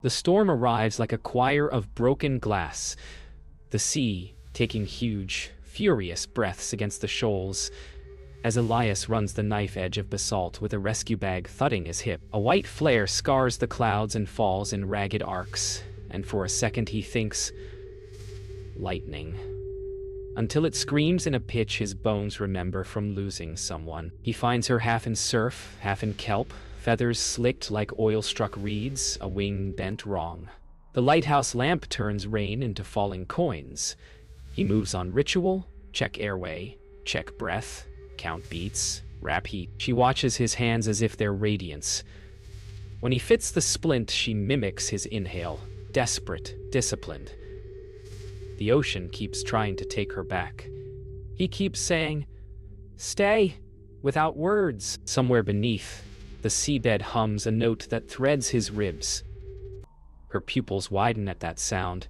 The storm arrives like a choir of broken glass, the sea taking huge, furious breaths against the shoals, as Elias runs the knife edge of basalt with a rescue bag thudding his hip. A white flare scars the clouds and falls in ragged arcs, and for a second he thinks, lightning. Until it screams in a pitch his bones remember from losing someone. He finds her half in surf, half in kelp, feathers slicked like oil-struck reeds, a wing bent wrong. The lighthouse lamp turns rain into falling coins. He moves on ritual, check airway, check breath, count beats, wrap heat. She watches his hands as if they're radiance. When he fits the splint, she mimics his inhale, desperate, disciplined. The ocean keeps trying to take her back. He keeps saying, "Stay," without words. Somewhere beneath, the seabed hums a note that threads his ribs. Her pupils widen at that sound,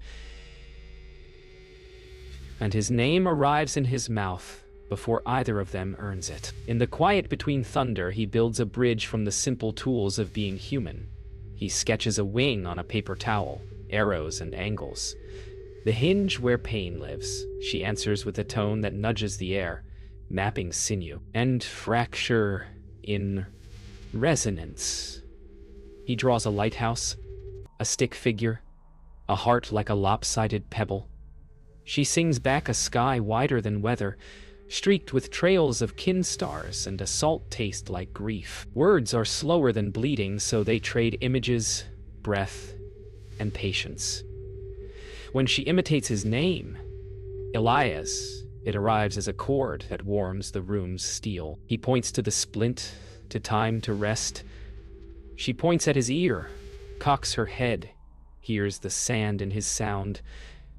and his name arrives in his mouth before either of them earns it. In the quiet between thunder, he builds a bridge from the simple tools of being human. He sketches a wing on a paper towel, arrows and angles. The hinge where pain lives, she answers with a tone that nudges the air, mapping sinew, and fracture in resonance. He draws a lighthouse, a stick figure, a heart like a lopsided pebble. She sings back a sky wider than weather, streaked with trails of kin stars and a salt taste like grief. Words are slower than bleeding, so they trade images, breath, and patience. When she imitates his name, Elias, it arrives as a chord that warms the room's steel. He points to the splint, to time to rest. She points at his ear, cocks her head, hears the sand in his sound,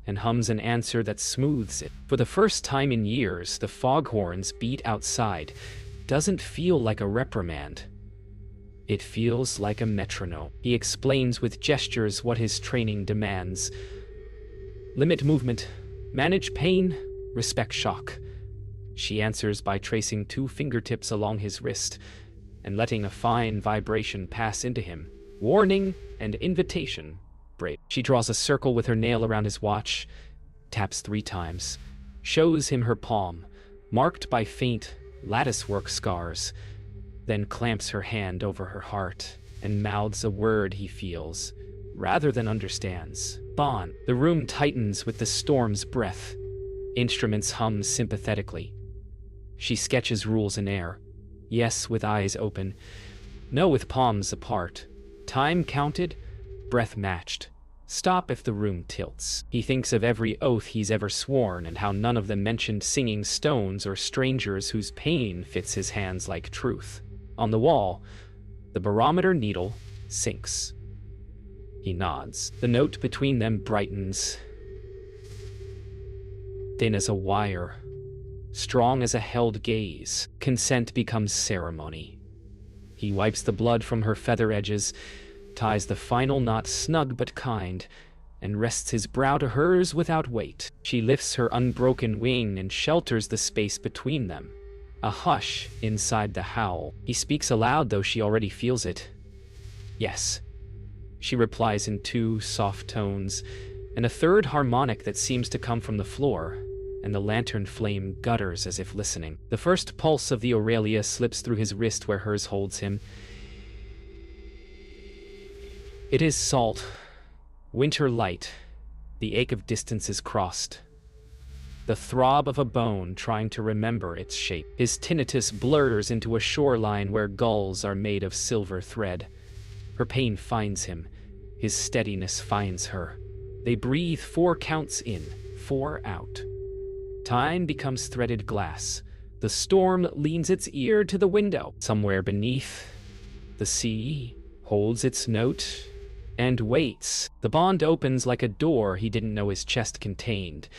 and hums an answer that smooths it. For the first time in years, the foghorns beat outside doesn't feel like a reprimand. It feels like a metronome. He explains with gestures what his training demands. Limit movement, manage pain, respect shock. She answers by tracing 2 fingertips along his wrist and letting a fine vibration pass into him. Warning and invitation. Brave. She draws a circle with her nail around his watch, taps 3 times, shows him her palm, marked by faint latticework scars, then clamps her hand over her heart and mouths a word he feels, rather than understands. Bond. The room tightens with the storm's breath. Instruments hum sympathetically. She sketches rules in air. Yes, with eyes open. No, with palms apart. Time counted, breath matched. Stop if the room tilts. He thinks of every oath he's ever sworn and how none of them mentioned singing stones or strangers whose pain fits his hands like truth. On the wall, the barometer needle sinks. He nods. The note between them brightens. Thin as a wire, strong as a held gaze. Consent becomes ceremony. He wipes the blood from her feather edges, ties the final knot snug but kind, and rests his brow to hers without weight. She lifts her unbroken wing and shelters the space between them. A hush inside the howl. He speaks aloud, though she already feels it. Yes. She replies in 2 soft tones, and a third harmonic that seems to come from the floor, and the lantern flame gutters as if listening. The first pulse of the Aurelia slips through his wrist where hers holds him. It is salt, winter light, the ache of distance is crossed. The throb of a bone trying to remember its shape. His tinnitus blurs into a shoreline where gulls are made of silver thread. Her pain finds him. His steadiness finds her. They breathe 4 counts in, 4 out. Time becomes threaded glass. The storm leans its ear to the window. Somewhere beneath, the sea holds its note and waits. The bond opens like a door he didn't know his chest contained,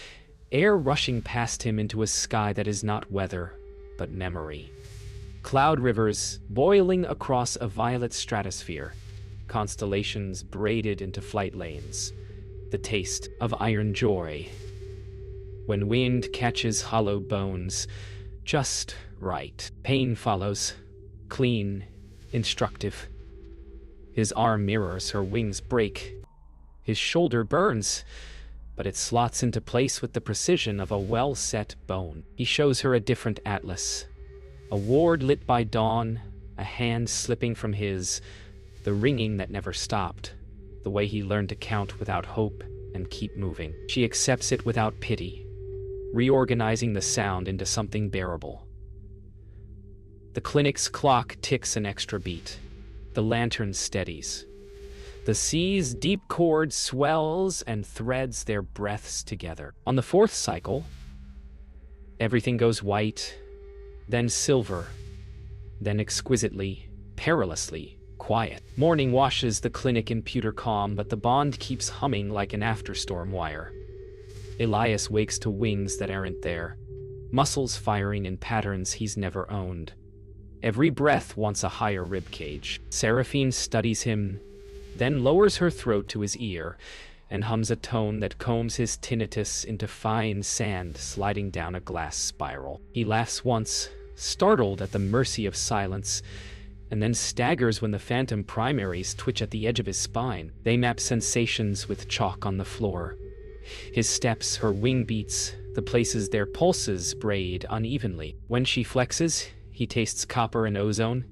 air rushing past him into a sky that is not weather, but memory. Cloud rivers boiling across a violet stratosphere, constellations braided into flight lanes, the taste of iron joy. When wind catches hollow bones, just right. Pain follows, clean, instructive. His arm mirrors her wings break, His shoulder burns, but it slots into place with the precision of a well-set bone. He shows her a different atlas. A ward lit by dawn, a hand slipping from his, the ringing that never stopped, the way he learned to count without hope and keep moving. She accepts it without pity, reorganizing the sound into something bearable. The clinic's clock ticks an extra beat. The lantern steadies. The sea's deep chord swells and threads their breaths together. On the fourth cycle, everything goes white, then silver, then exquisitely, perilously quiet. Morning washes the clinic in pewter calm, but the bond keeps humming like an afterstorm wire. Elias wakes to wings that aren't there, muscles firing in patterns he's never owned. Every breath wants a higher ribcage. Seraphine studies him, then lowers her throat to his ear and hums a tone that combs his tinnitus into fine sand sliding down a glass spiral. He laughs once, startled at the mercy of silence, and then staggers when the phantom primaries twitch at the edge of his spine. They map sensations with chalk on the floor. His steps, her wing beats, the places their pulses braid unevenly. When she flexes, he tastes copper and ozone.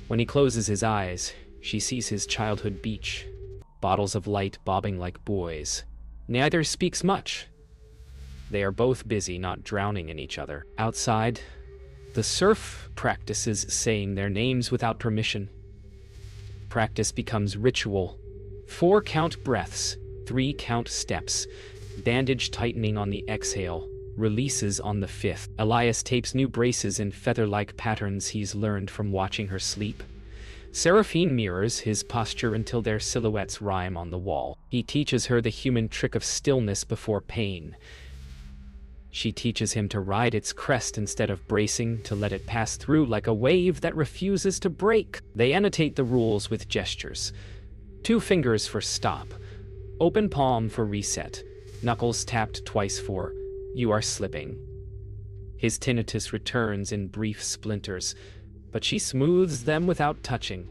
When he closes his eyes, she sees his childhood beach, bottles of light bobbing like buoys. Neither speaks much. They are both busy, not drowning in each other. Outside, the surf practices saying their names without permission. Practice becomes ritual. 4-count breaths, 3-count steps, bandage tightening on the exhale, releases on the 5th. Elias tapes new braces in feather-like patterns he's learned from watching her sleep. Seraphine mirrors his posture until their silhouettes rhyme on the wall. He teaches her the human trick of stillness before pain. She teaches him to ride its crest instead of bracing, to let it pass through like a wave that refuses to break. They annotate the rules with gestures. 2 fingers for stop, open palm for reset, knuckles tapped twice for "you are slipping." His tinnitus returns in brief splinters, but she smooths them without touching.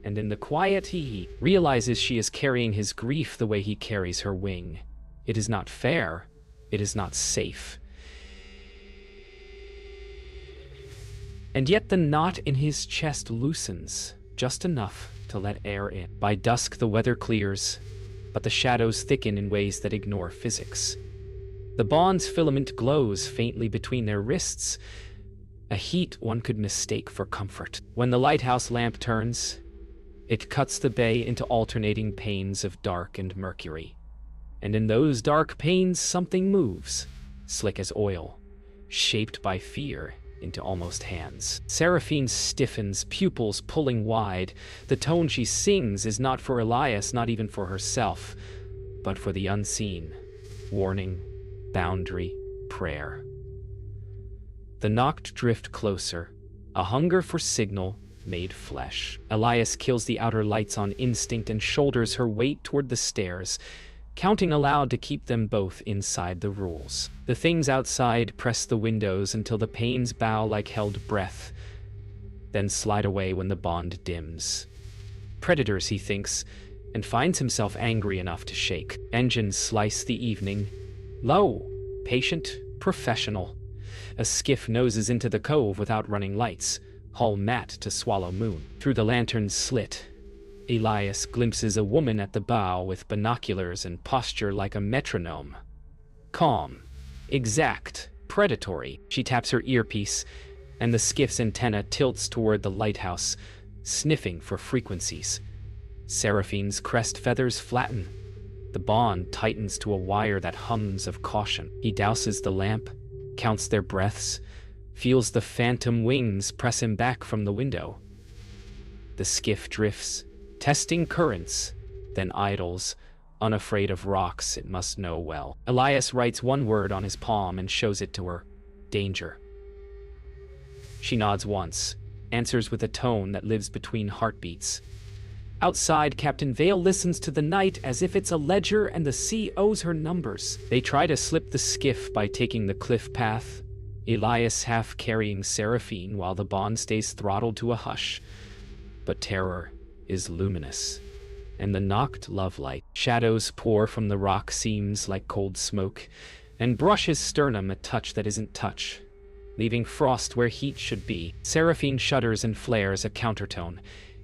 And in the quiet, he realizes she is carrying his grief the way he carries her wing. It is not fair. It is not safe. And yet the knot in his chest loosens, just enough to let air in. By dusk the weather clears, but the shadows thicken in ways that ignore physics. The bond's filament glows faintly between their wrists, a heat one could mistake for comfort. When the lighthouse lamp turns, it cuts the bay into alternating panes of dark and mercury. And in those dark panes something moves, slick as oil, shaped by fear into almost hands. Seraphine stiffens, pupils pulling wide. The tone she sings is not for Elias, not even for herself, but for the unseen. Warning, boundary, prayer. The knocked drift closer, a hunger for signal made flesh. Elias kills the outer lights on instinct and shoulders her weight toward the stairs, counting aloud to keep them both inside the rules. The things outside press the windows until the panes bow like held breath, then slide away when the bond dims. Predators, he thinks, and finds himself angry enough to shake. Engines slice the evening. Low, patient, professional. A skiff noses into the cove without running lights, hull matte to swallow moon. Through the lantern's slit, Elias glimpses a woman at the bow with binoculars and posture like a metronome. Calm, exact, predatory. She taps her earpiece, and the skiff's antenna tilts toward the lighthouse, sniffing for frequencies. Seraphine's crest feathers flatten. The bond tightens to a wire that hums of caution. He douses the lamp, counts their breaths, feels the phantom wings press him back from the window. The skiff drifts, testing currents, then idles, unafraid of rocks it must know well. Elias writes one word on his palm and shows it to her. Danger. She nods once, answers with a tone that lives between heartbeats. Outside, Captain Vale listens to the night as if it's a ledger and the sea owes her numbers. They try to slip the skiff by taking the cliff path, Elias half carrying Seraphine while the bond stays throttled to a hush. But terror is luminous. and the knocked love light. Shadows pour from the rock seams like cold smoke, and brush his sternum a touch that isn't touch, leaving frost where heat should be. Seraphine shudders and flares a countertone.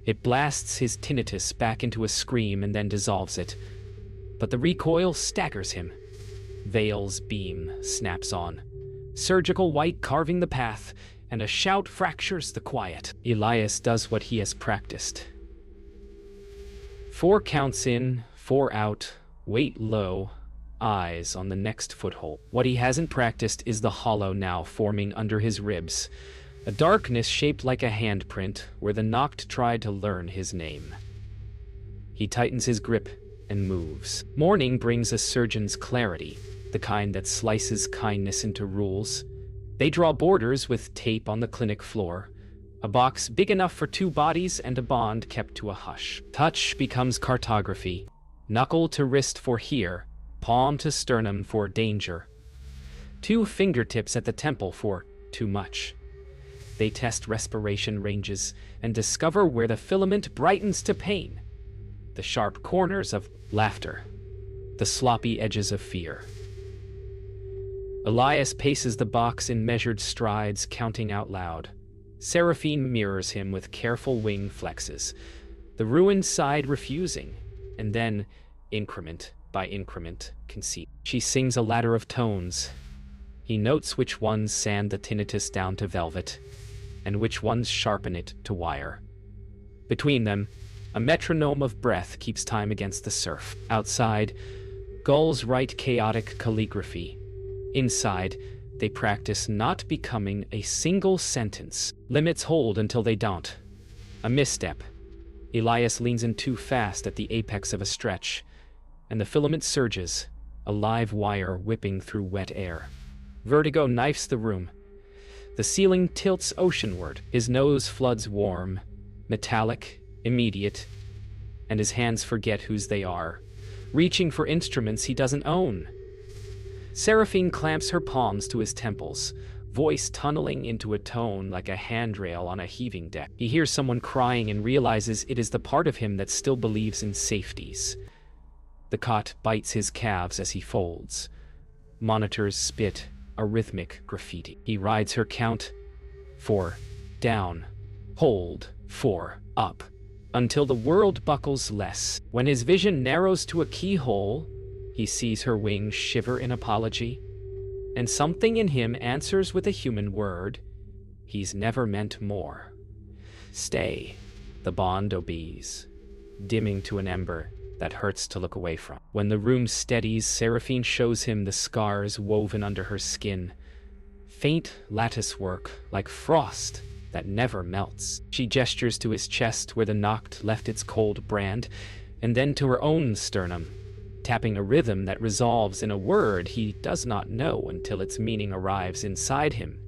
It blasts his tinnitus back into a scream and then dissolves it. But the recoil staggers him. Veil's beam snaps on, surgical white carving the path, and a shout fractures the quiet. Elias does what he has practiced. 4 counts in, 4 out, weight low, eyes on the next foothold. What he hasn't practiced is the hollow now forming under his ribs, a darkness shaped like a handprint where the knocked tried to learn his name. He tightens his grip and moves. Morning brings a surgeon's clarity, the kind that slices kindness into rules. They draw borders with tape on the clinic floor, a box big enough for 2 bodies and a bond kept to a hush. Touch becomes cartography, knuckle to wrist for here, palm to sternum for danger, 2 fingertips at the temple for too much. They test respiration ranges and discover where the filament brightens to pain, the sharp corners of laughter, the sloppy edges of fear. Elias paces the box in measured strides, counting out loud. Seraphine mirrors him with careful wing flexes, the ruined side refusing, and then, increment by increment, concede. She sings a ladder of tones. He notes which ones sand the tinnitus down to velvet, and which ones sharpen it to wire. Between them, a metronome of breath keeps time against the surf. Outside, gulls write chaotic calligraphy. Inside, they practice not becoming a single sentence. Limits hold until they don't. A misstep. Elias leans in too fast at the apex of a stretch, and the filament surges, a live wire whipping through wet air. Vertigo knifes the room. The ceiling tilts oceanward. His nose floods warm, metallic, immediate, and his hands forget whose they are, reaching for instruments he doesn't own. Seraphine clamps her palms to his temples, voice tunneling into a tone like a handrail on a heaving deck. He hears someone crying and realizes it is the part of him that still believes in safeties. The cot bites his calves as he folds. Monitors spit a rhythmic graffiti. He rides her count. 4, down, hold, 4, up, until the world buckles less. When his vision narrows to a keyhole, he sees her wings shiver in apology, and something in him answers with a human word. He's never meant more. Stay, the bond obeys, dimming to an ember that hurts to look away from. When the room steadies, Seraphine shows him the scars woven under her skin, faint lattice work like frost that never melts. She gestures to his chest where the knocked left its cold brand, and then to her own sternum, tapping a rhythm that resolves in a word he does not know until its meaning arrives inside him.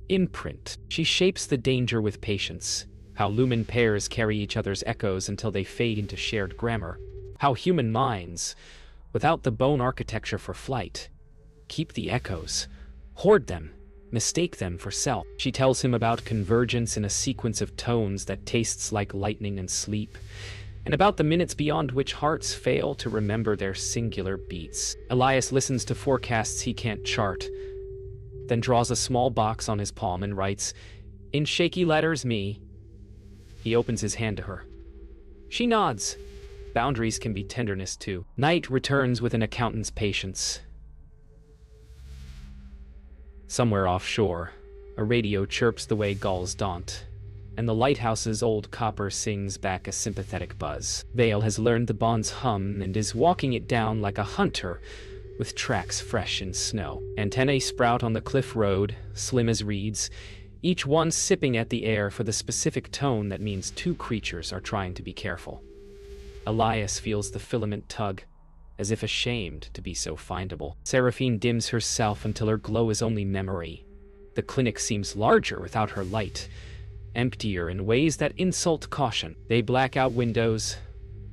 Imprint. She shapes the danger with patience, how lumen pairs carry each other's echoes until they fade into shared grammar, how human minds, without the bone architecture for flight, keep the echoes, hoard them, mistake them for self. She tells him about convergence in a sequence of tones that tastes like lightning and sleep, and about the minutes beyond which hearts fail to remember their singular beats. Elias listens to forecasts he can't chart, then draws a small box on his palm and writes, in shaky letters, me. He opens his hand to her. She nods. Boundaries can be tenderness too. Night returns with an accountant's patience. Somewhere offshore, a radio chirps the way gulls daunt, and the lighthouse's old copper sings back a sympathetic buzz. Vale has learned the bond's hum and is walking it down like a hunter with tracks fresh in snow. Antennae sprout on the cliff road, slim as reeds, each one sipping at the air for the specific tone that means 2 creatures are trying to be careful. Elias feels the filament tug, as if ashamed to be so findable. Seraphine dims herself until her glow is only memory. The clinic seems larger without her light, emptier in ways that insult caution. They black out windows,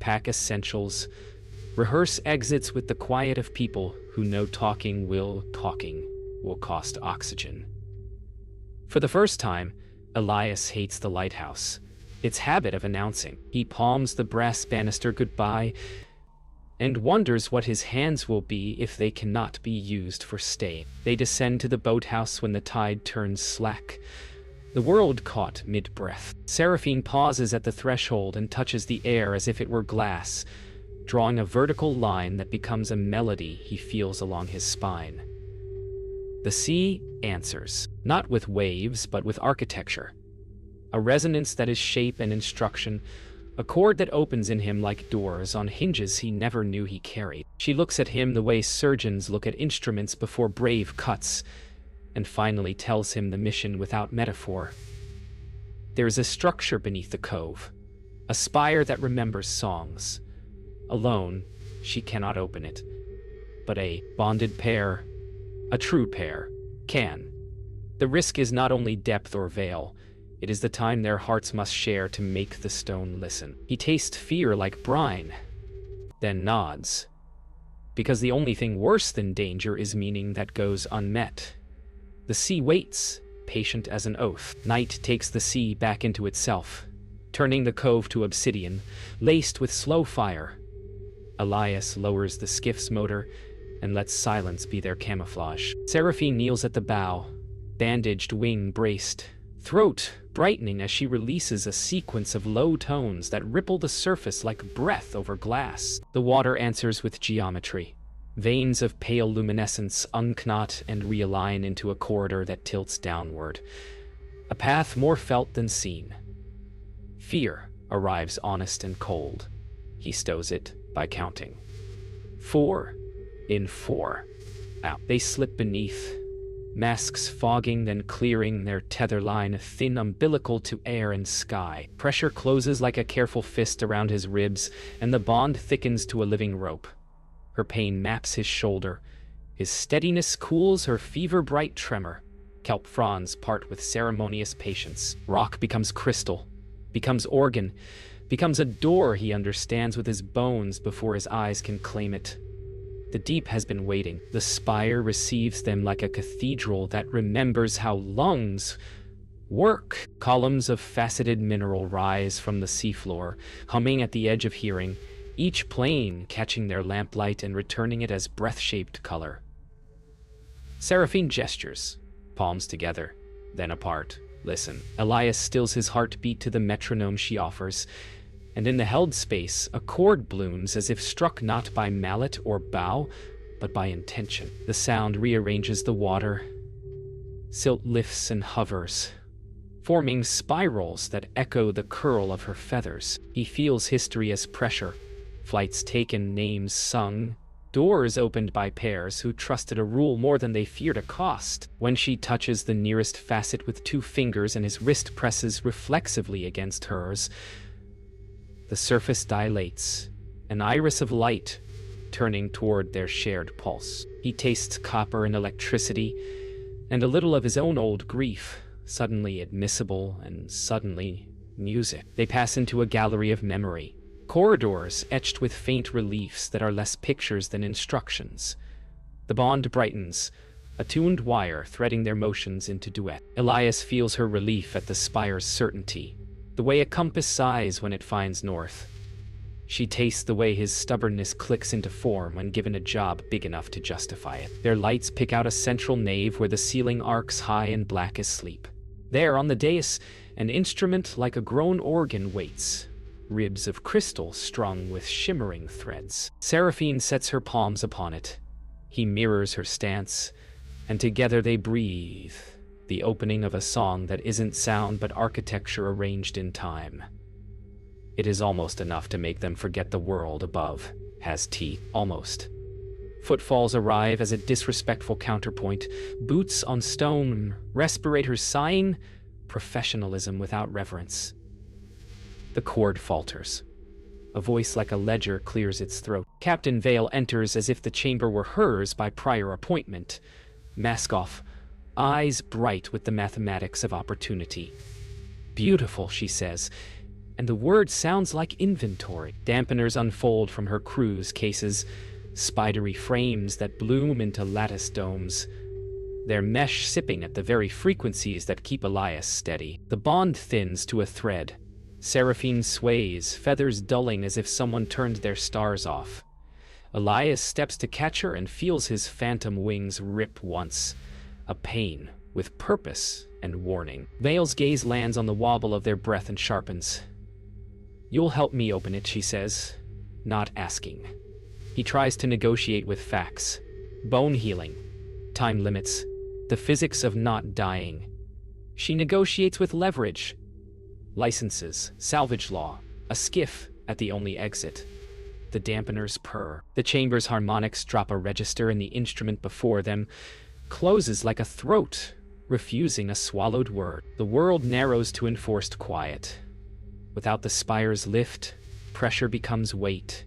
pack essentials, rehearse exits with the quiet of people who know talking will cost oxygen. For the first time, Elias hates the lighthouse, its habit of announcing. He palms the brass banister goodbye and wonders what his hands will be if they cannot be used for staying. They descend to the boathouse when the tide turns slack, the world caught mid-breath. Seraphine pauses at the threshold and touches the air as if it were glass, drawing a vertical line that becomes a melody he feels along his spine. The sea answers, not with waves, but with architecture. A resonance that is shape and instruction, a chord that opens in him like doors on hinges he never knew he carried. She looks at him the way surgeons look at instruments before brave cuts, and finally tells him the mission without metaphor. There is a structure beneath the cove, a spire that remembers songs. Alone, she cannot open it, but a bonded pair, a true pair, can. The risk is not only depth or veil, it is the time their hearts must share to make the stone listen. He tastes fear like brine, then nods, because the only thing worse than danger is meaning that goes unmet. The sea waits, patient as an oath. Night takes the sea back into itself, turning the cove to obsidian, laced with slow fire. Elias lowers the skiff's motor and lets silence be their camouflage. Seraphine kneels at the bow, bandaged wing braced, throat brightening as she releases a sequence of low tones that ripple the surface like breath over glass. The water answers with geometry. Veins of pale luminescence unknot and realign into a corridor that tilts downward, a path more felt than seen. Fear arrives honest and cold. He stows it by counting. 4 in 4 out. They slip beneath, masks fogging then clearing, their tether line thin umbilical to air and sky. Pressure closes like a careful fist around his ribs, and the bond thickens to a living rope. Her pain maps his shoulder. His steadiness cools her fever-bright tremor. Kelp fronds part with ceremonious patience. Rock becomes crystal, becomes organ, becomes a door he understands with his bones before his eyes can claim it. The deep has been waiting. The spire receives them like a cathedral that remembers how lungs work. Columns of faceted mineral rise from the seafloor, humming at the edge of hearing, each plane catching their lamplight and returning it as breath-shaped color. Seraphine gestures, palms together, then apart. Listen. Elias stills his heartbeat to the metronome she offers, and in the held space, a chord blooms as if struck not by mallet or bow, but by intention. The sound rearranges the water. Silt lifts and hovers, forming spirals that echo the curl of her feathers. He feels history as pressure. Flights taken, names sung, doors opened by pairs who trusted a rule more than they feared a cost. When she touches the nearest facet with 2 fingers and his wrist presses reflexively against hers, the surface dilates, an iris of light turning toward their shared pulse. He tastes copper and electricity, and a little of his own old grief, suddenly admissible and suddenly music. They pass into a gallery of memory. Corridors etched with faint reliefs that are less pictures than instructions. The bond brightens, a tuned wire threading their motions into duet. Elias feels her relief at the spire's certainty, the way a compass sighs when it finds north. She tastes the way his stubbornness clicks into form when given a job big enough to justify it. Their lights pick out a central nave where the ceiling arcs high and black as sleep. There, on the dais, an instrument like a grown organ waits, ribs of crystal strung with shimmering threads. Seraphine sets her palms upon it. He mirrors her stance, and together they breathe, the opening of a song that isn't sound but architecture arranged in time. It is almost enough to make them forget the world above has teeth. Almost. Footfalls arrive as a disrespectful counterpoint, boots on stone, respirators sighing, professionalism without reverence. The chord falters. A voice like a ledger clears its throat. Captain Vale enters as if the chamber were hers by prior appointment. Mask off, eyes bright with the mathematics of opportunity. Beautiful, she says, and the word sounds like inventory. Dampeners unfold from her crew's cases, spidery frames that bloom into lattice domes, their mesh sipping at the very frequencies that keep Elias steady. The bond thins to a thread, Seraphine sways, feathers dulling as if someone turned their stars off. Elias steps to catch her and feels his phantom wings rip once. A pain, with purpose and warning. Vale's gaze lands on the wobble of their breath and sharpens. "You'll help me open it," she says, not asking. He tries to negotiate with facts. Bone healing, time limits, the physics of not dying. She negotiates with leverage. Licenses, salvage law, a skiff at the only exit. The dampeners purr. The chamber's harmonics drop a register and the instrument before them closes like a throat, refusing a swallowed word. The world narrows to enforced quiet. Without the spire's lift, pressure becomes weight.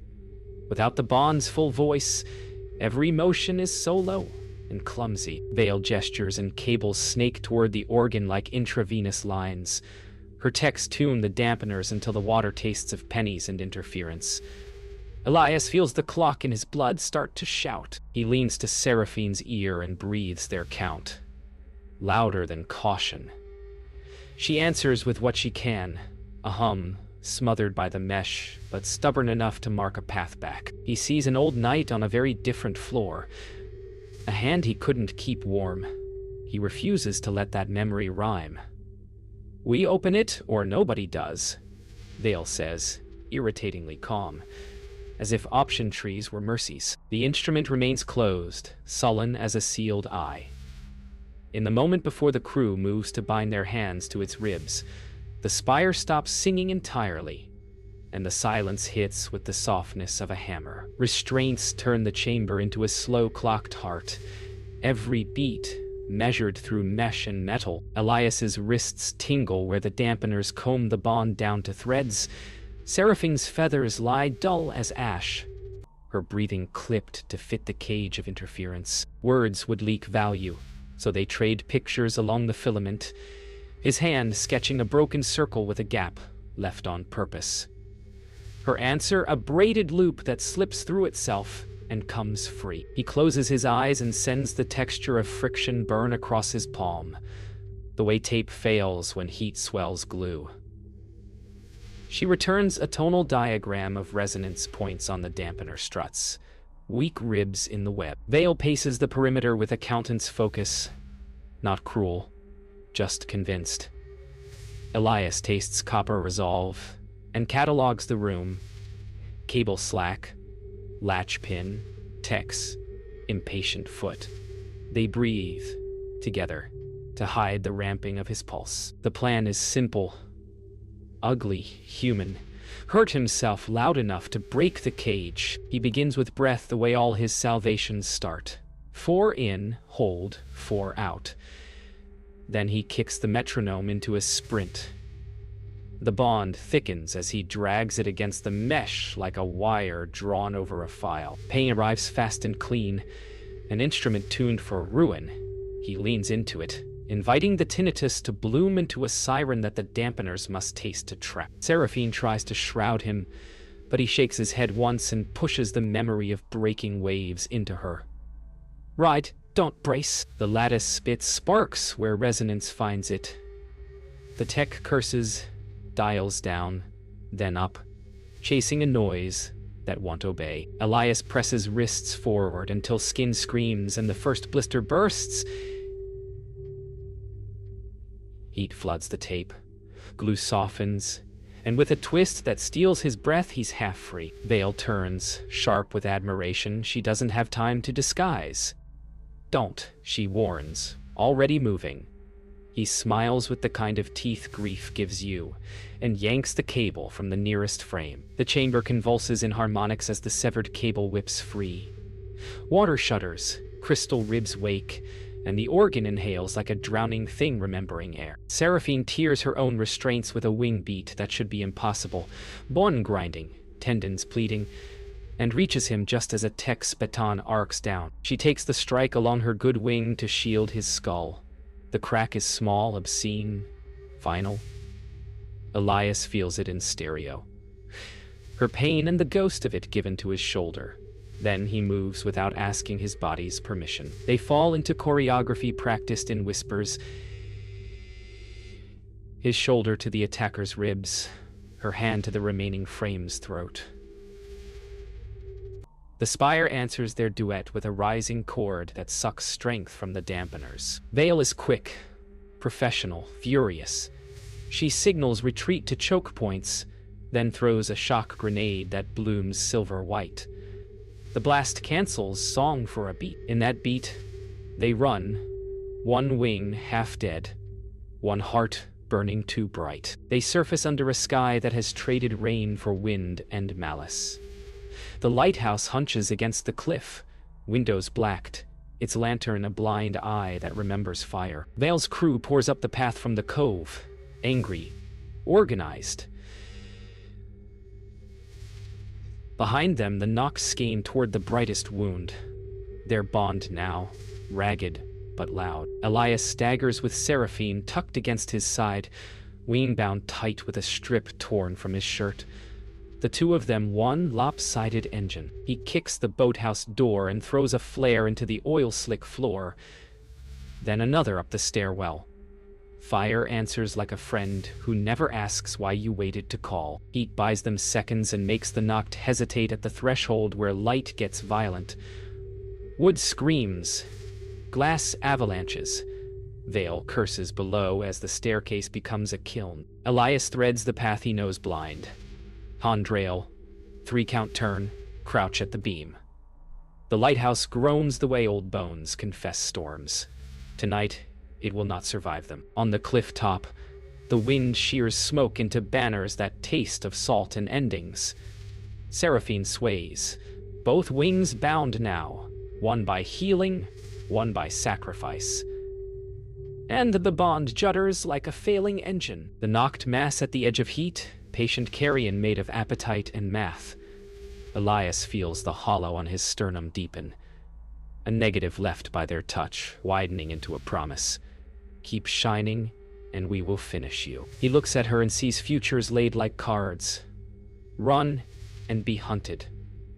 Without the bond's full voice, every motion is so low and clumsy. Veil gestures and cables snake toward the organ like intravenous lines. Her techs tune the dampeners until the water tastes of pennies and interference. Elias feels the clock in his blood start to shout. He leans to Seraphine's ear and breathes their count. Louder than caution. She answers with what she can, a hum, smothered by the mesh, but stubborn enough to mark a path back. He sees an old knight on a very different floor, a hand he couldn't keep warm. He refuses to let that memory rhyme. "We open it, or nobody does," Vale says, irritatingly calm, as if option trees were mercies. The instrument remains closed, sullen as a sealed eye. In the moment before the crew moves to bind their hands to its ribs, the spire stops singing entirely, and the silence hits with the softness of a hammer. Restraints turn the chamber into a slow-clocked heart, every beat measured through mesh and metal. Elias's wrists tingle where the dampeners comb the bond down to threads. Seraphine's feathers lie dull as ash, her breathing clipped to fit the cage of interference. Words would leak value, so they trade pictures along the filament, his hand sketching a broken circle with a gap left on purpose. Her answer, a braided loop that slips through itself and comes free. He closes his eyes and sends the texture of friction burn across his palm, the way tape fails when heat swells glue. She returns a tonal diagram of resonance points on the dampener struts, weak ribs in the web. Vale paces the perimeter with accountant's focus, not cruel, just convinced. Elias tastes copper resolve and catalogs the room. Cable slack, latch pin, techs, impatient foot. They breathe together to hide the ramping of his pulse. The plan is simple, ugly, human. Hurt himself loud enough to break the cage. He begins with breath the way all his salvations start. 4 in, hold, 4 out. Then he kicks the metronome into a sprint. The bond thickens as he drags it against the mesh like a wire drawn over a file. Pain arrives fast and clean, an instrument tuned for ruin. He leans into it, inviting the tinnitus to bloom into a siren that the dampeners must taste to trap. Seraphine tries to shroud him, but he shakes his head once and pushes the memory of breaking waves into her. "Right, don't brace." The lattice spits sparks where resonance finds it. The tech curses, dials down, then up, chasing a noise that won't obey. Elias presses wrists forward until skin screams and the first blister bursts. Heat floods the tape, glue softens, and with a twist that steals his breath, he's half free. Vale turns, sharp with admiration she doesn't have time to disguise. "Don't," she warns, already moving. He smiles with the kind of teeth grief gives you, and yanks the cable from the nearest frame. The chamber convulses in harmonics as the severed cable whips free. Water shudders, crystal ribs wake, and the organ inhales like a drowning thing remembering air. Seraphine tears her own restraints with a wing beat that should be impossible, bone grinding, tendons pleading, and reaches him just as a tech's baton arcs down. She takes the strike along her good wing to shield his skull. The crack is small, obscene, final. Elias feels it in stereo. Her pain and the ghost of it given to his shoulder. Then he moves without asking his body's permission. They fall into choreography practiced in whispers. His shoulder to the attacker's ribs, her hand to the remaining frame's throat. The spire answers their duet with a rising chord that sucks strength from the dampeners. Vale is quick, professional, furious. She signals retreat to choke points, then throws a shock grenade that blooms silver white. The blast cancels song for a beat. In that beat, they run, one wing half dead, one heart burning too bright. They surface under a sky that has traded rain for wind and malice. The lighthouse hunches against the cliff, windows blacked, its lantern a blind eye that remembers fire. Vale's crew pours up the path from the cove, angry, organized. Behind them, the Nox skein toward the brightest wound. Their bond now, ragged but loud. Elias staggers with Seraphine tucked against his side, wing bound tight with a strip torn from his shirt. The two of them one lopsided engine. He kicks the boathouse door and throws a flare into the oil-slick floor, then another up the stairwell. Fire answers like a friend who never asks why you waited to call. Heat buys them seconds and makes the Noct hesitate at the threshold where light gets violent. Wood screams. Glass avalanches. Vale curses below as the staircase becomes a kiln. Elias threads the path he knows blind. Handrail, 3-count turn, crouch at the beam. The lighthouse groans the way old bones confess storms. Tonight, it will not survive them. On the cliff top, the wind shears smoke into banners that taste of salt and endings. Seraphine sways, both wings bound now, one by healing, one by sacrifice. And the bond judders like a failing engine. The knocked mass at the edge of heat, patient carrion made of appetite and math. Elias feels the hollow on his sternum deepen. A negative left by their touch, widening into a promise. Keep shining, and we will finish you. He looks at her and sees futures laid like cards. Run and be hunted.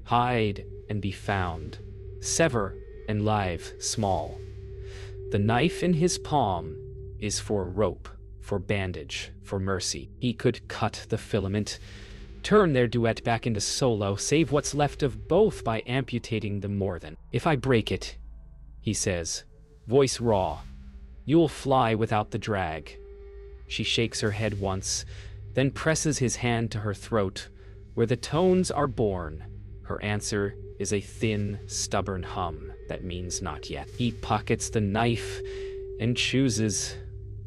Hide and be found. Sever and live small. The knife in his palm is for rope, for bandage, for mercy. He could cut the filament, turn their duet back into solo, save what's left of both by amputating them more than. If I break it, he says, voice raw, you'll fly without the drag. She shakes her head once, then presses his hand to her throat, where the tones are born. Her answer is a thin, stubborn hum that means not yet. He pockets the knife and chooses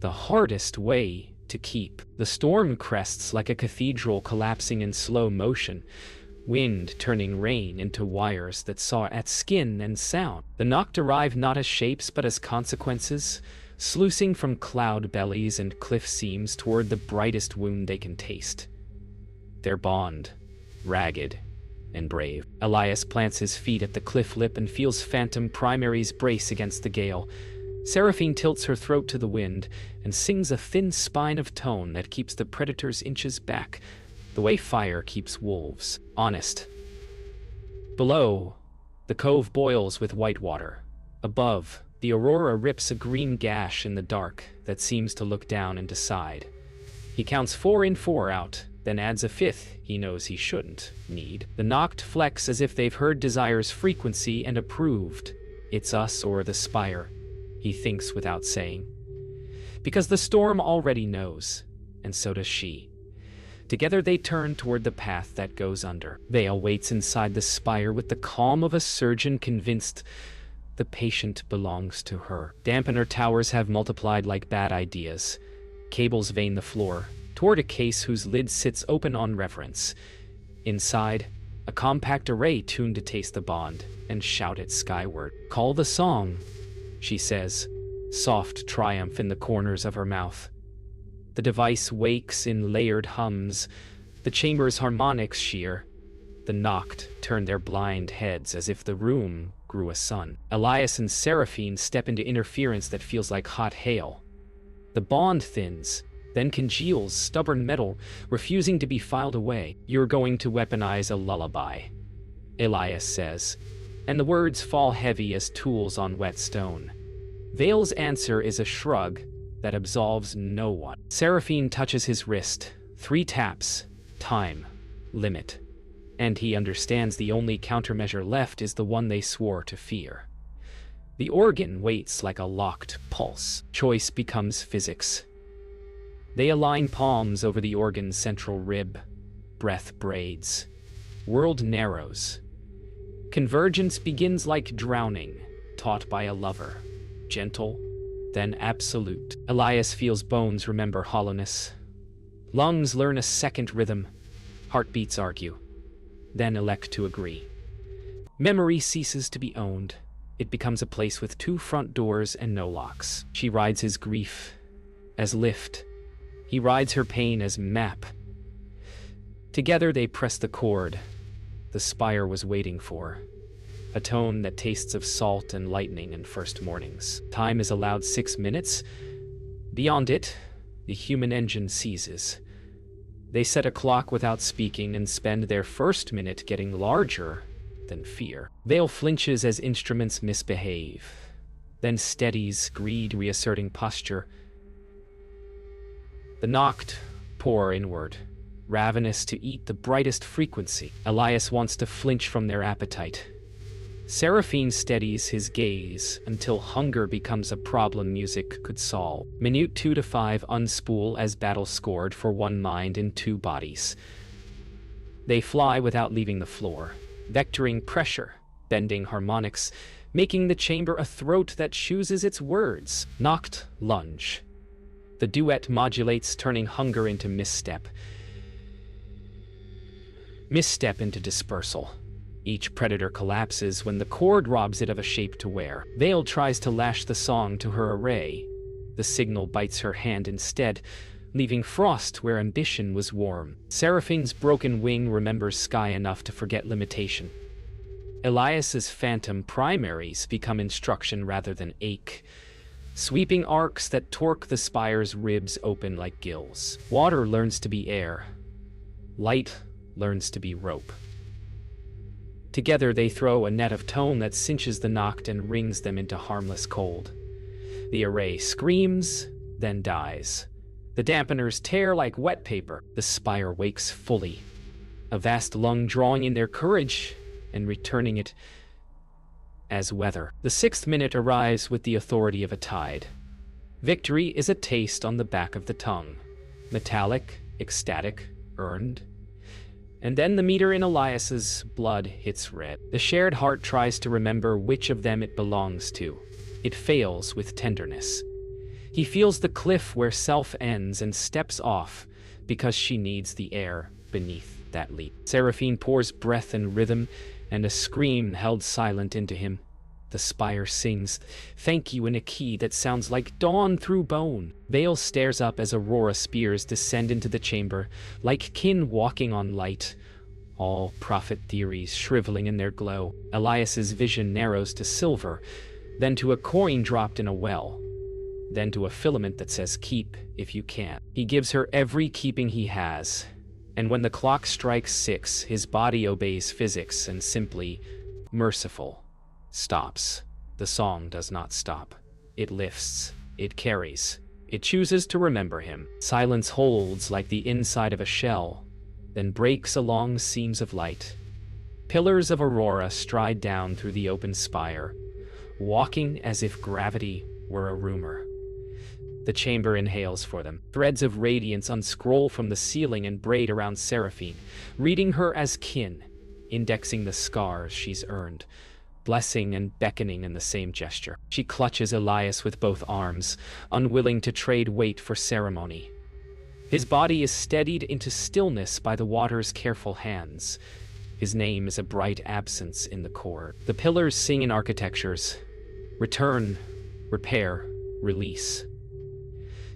the hardest way to keep. The storm crests like a cathedral collapsing in slow motion, wind turning rain into wires that saw at skin and sound. The Noct arrive not as shapes but as consequences, sluicing from cloud bellies and cliff seams toward the brightest wound they can taste. Their bond, ragged and brave. Elias plants his feet at the cliff lip and feels phantom primaries brace against the gale. Seraphine tilts her throat to the wind and sings a thin spine of tone that keeps the predators inches back, the way fire keeps wolves honest. Below, the cove boils with white water. Above, the aurora rips a green gash in the dark that seems to look down and decide. He counts 4 in 4 out, then adds a 5th he knows he shouldn't need. The Noct flex as if they've heard Desire's frequency and approved. It's us or the spire, he thinks without saying. Because the storm already knows, and so does she. Together they turn toward the path that goes under. Vale waits inside the spire with the calm of a surgeon convinced the patient belongs to her. Dampener towers have multiplied like bad ideas. Cables vein the floor, toward a case whose lid sits open on reverence. Inside, a compact array tuned to taste the bond and shout it skyward. Call the song, she says, soft triumph in the corners of her mouth. The device wakes in layered hums, the chamber's harmonics shear. The Noct turn their blind heads as if the room grew a sun. Elias and Seraphine step into interference that feels like hot hail. The bond thins, then congeals stubborn metal, refusing to be filed away. You're going to weaponize a lullaby, Elias says, and the words fall heavy as tools on wet stone. Vale's answer is a shrug that absolves no one. Seraphine touches his wrist, 3 taps, time, limit, and he understands the only countermeasure left is the one they swore to fear. The organ waits like a locked pulse. Choice becomes physics. They align palms over the organ's central rib. Breath braids. World narrows. Convergence begins like drowning, taught by a lover. Gentle, then absolute. Elias feels bones remember hollowness. Lungs learn a second rhythm. Heartbeats argue, then elect to agree. Memory ceases to be owned. It becomes a place with 2 front doors and no locks. She rides his grief as lift. He rides her pain as map. Together they press the chord the spire was waiting for, a tone that tastes of salt and lightning in first mornings. Time is allowed 6 minutes. Beyond it, the human engine seizes. They set a clock without speaking and spend their first minute getting larger than fear. Vale flinches as instruments misbehave, then steadies, greed reasserting posture. The knocked pour inward, ravenous to eat the brightest frequency. Elias wants to flinch from their appetite. Seraphine steadies his gaze until hunger becomes a problem music could solve. Minute 2 to 5 unspool as battle scored for 1 mind in 2 bodies. They fly without leaving the floor, vectoring pressure, bending harmonics, making the chamber a throat that chooses its words. Knocked lunge. The duet modulates, turning hunger into misstep. Misstep into dispersal. Each predator collapses when the cord robs it of a shape to wear. Vale tries to lash the song to her array. The signal bites her hand instead, leaving frost where ambition was warm. Seraphine's broken wing remembers sky enough to forget limitation. Elias's phantom primaries become instruction rather than ache, sweeping arcs that torque the spire's ribs open like gills. Water learns to be air. Light learns to be rope. Together they throw a net of tone that cinches the knocked and wrings them into harmless cold. The array screams, then dies. The dampeners tear like wet paper. The spire wakes fully, a vast lung drawing in their courage and returning it as weather. The 6th minute arrives with the authority of a tide. Victory is a taste on the back of the tongue. Metallic, ecstatic, earned. And then the meter in Elias's blood hits red. The shared heart tries to remember which of them it belongs to. It fails with tenderness. He feels the cliff where self ends and steps off because she needs the air beneath that leap. Seraphine pours breath and rhythm, and a scream held silent into him. The spire sings, "Thank you," in a key that sounds like dawn through bone. Vale stares up as Aurora spears descend into the chamber, like kin walking on light. All prophet theories shriveling in their glow. Elias's vision narrows to silver, then to a coin dropped in a well, then to a filament that says, "Keep if you can." He gives her every keeping he has, and when the clock strikes 6, his body obeys physics and simply, merciful, stops. The song does not stop. It lifts. It carries. It chooses to remember him. Silence holds like the inside of a shell, then breaks along seams of light. Pillars of Aurora stride down through the open spire, walking as if gravity were a rumor. The chamber inhales for them. Threads of radiance unscroll from the ceiling and braid around Seraphine, reading her as kin, indexing the scars she's earned, blessing and beckoning in the same gesture. She clutches Elias with both arms, unwilling to trade weight for ceremony. His body is steadied into stillness by the water's careful hands. His name is a bright absence in the chord. The pillars sing in architectures. Return, repair, release.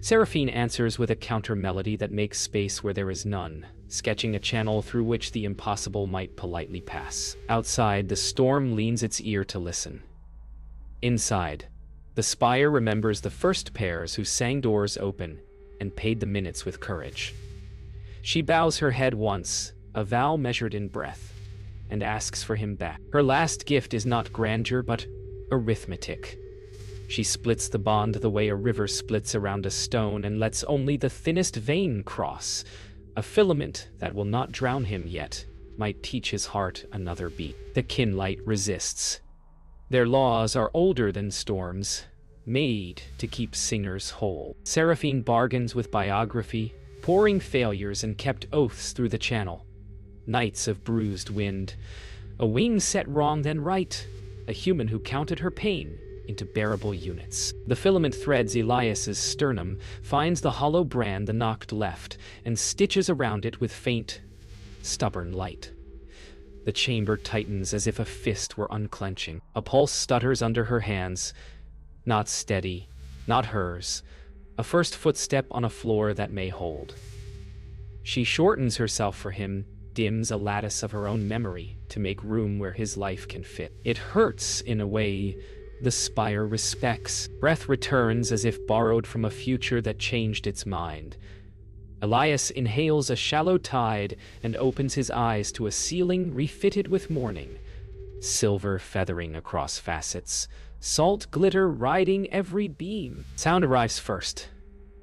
Seraphine answers with a counter melody that makes space where there is none, sketching a channel through which the impossible might politely pass. Outside, the storm leans its ear to listen. Inside, the spire remembers the first pairs who sang doors open and paid the minutes with courage. She bows her head once, a vow measured in breath, and asks for him back. Her last gift is not grandeur, but arithmetic. She splits the bond the way a river splits around a stone and lets only the thinnest vein cross, A filament that will not drown him yet might teach his heart another beat. The kinlight resists. Their laws are older than storms, made to keep singers whole. Seraphine bargains with biography, pouring failures and kept oaths through the channel. Nights of bruised wind, a wing set wrong then right, a human who counted her pain into bearable units. The filament threads Elias's sternum, finds the hollow brand the knocked left, and stitches around it with faint, stubborn light. The chamber tightens as if a fist were unclenching. A pulse stutters under her hands. Not steady, not hers. A first footstep on a floor that may hold. She shortens herself for him, dims a lattice of her own memory to make room where his life can fit. It hurts in a way the spire respects. Breath returns as if borrowed from a future that changed its mind. Elias inhales a shallow tide and opens his eyes to a ceiling refitted with morning. Silver feathering across facets, salt glitter riding every beam. Sound arrives first.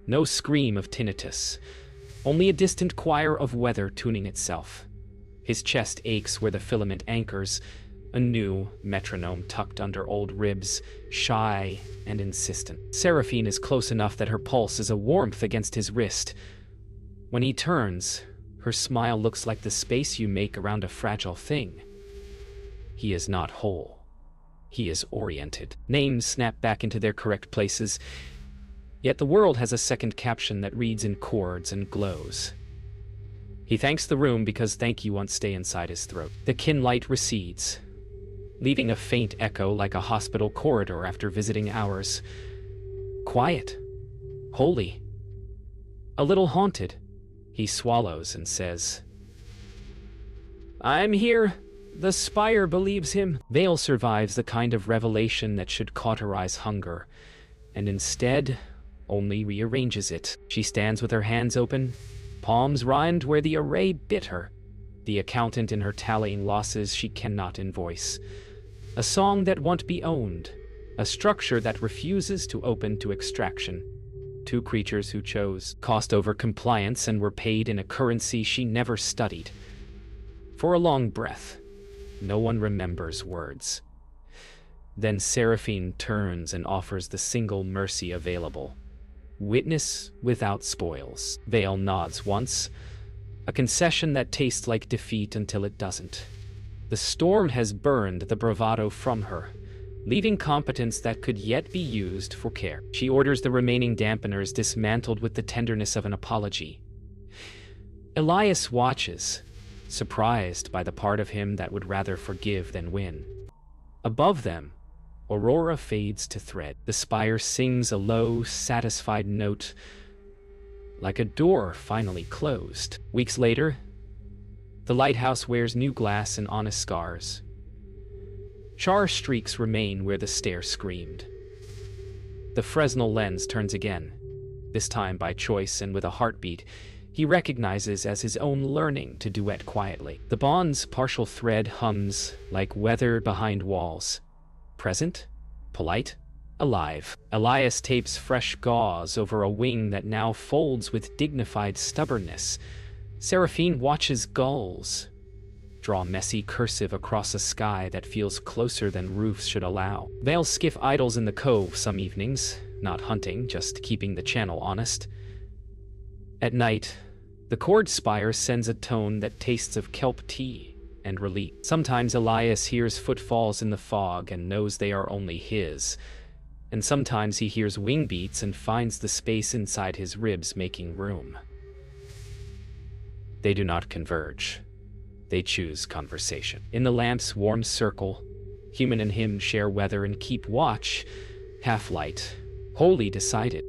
No scream of tinnitus, only a distant choir of weather tuning itself. His chest aches where the filament anchors, a new metronome tucked under old ribs, shy and insistent. Seraphine is close enough that her pulse is a warmth against his wrist. When he turns, her smile looks like the space you make around a fragile thing. He is not whole. He is oriented. Names snap back into their correct places, yet the world has a second caption that reads in chords and glows. He thanks the room because thank you won't stay inside his throat. The kinlight recedes, leaving a faint echo like a hospital corridor after visiting hours. Quiet. Holy. A little haunted. He swallows and says, "I'm here." The spire believes him. Vale survives the kind of revelation that should cauterize hunger, and instead only rearranges it. She stands with her hands open, palms rind where the array bit her, the accountant in her tallying losses she cannot invoice. A song that won't be owned, a structure that refuses to open to extraction. Two creatures who chose cost over compliance and were paid in a currency she never studied. For a long breath, no one remembers words. Then Seraphine turns and offers the single mercy available. Witness without spoils. Vale nods once, a concession that tastes like defeat until it doesn't. The storm has burned the bravado from her, leaving competence that could yet be used for care. She orders the remaining dampeners dismantled with the tenderness of an apology. Elias watches, surprised by the part of him that would rather forgive than win. Above them, Aurora fades to thread. The spire sings a low, satisfied note, like a door finally closed. Weeks later, the lighthouse wears new glass and honest scars. Char streaks remain where the stair screamed. The Fresnel lens turns again, this time by choice and with a heartbeat he recognizes as his own learning to duet quietly. The bond's partial thread hums like weather behind walls. Present, polite, alive. Elias tapes fresh gauze over a wing that now folds with dignified stubbornness. Seraphine watches gulls draw messy cursive across a sky that feels closer than roofs should allow. Vale skiff idles in the cove some evenings, not hunting, just keeping the channel honest. At night, the chord spire sends a tone that tastes of kelp tea and relief. Sometimes Elias hears footfalls in the fog and knows they are only his, and sometimes he hears wing beats and finds the space inside his ribs making room. They do not converge. They choose conversation. In the lamp's warm circle, human and him share weather and keep watch, half light, wholly decided.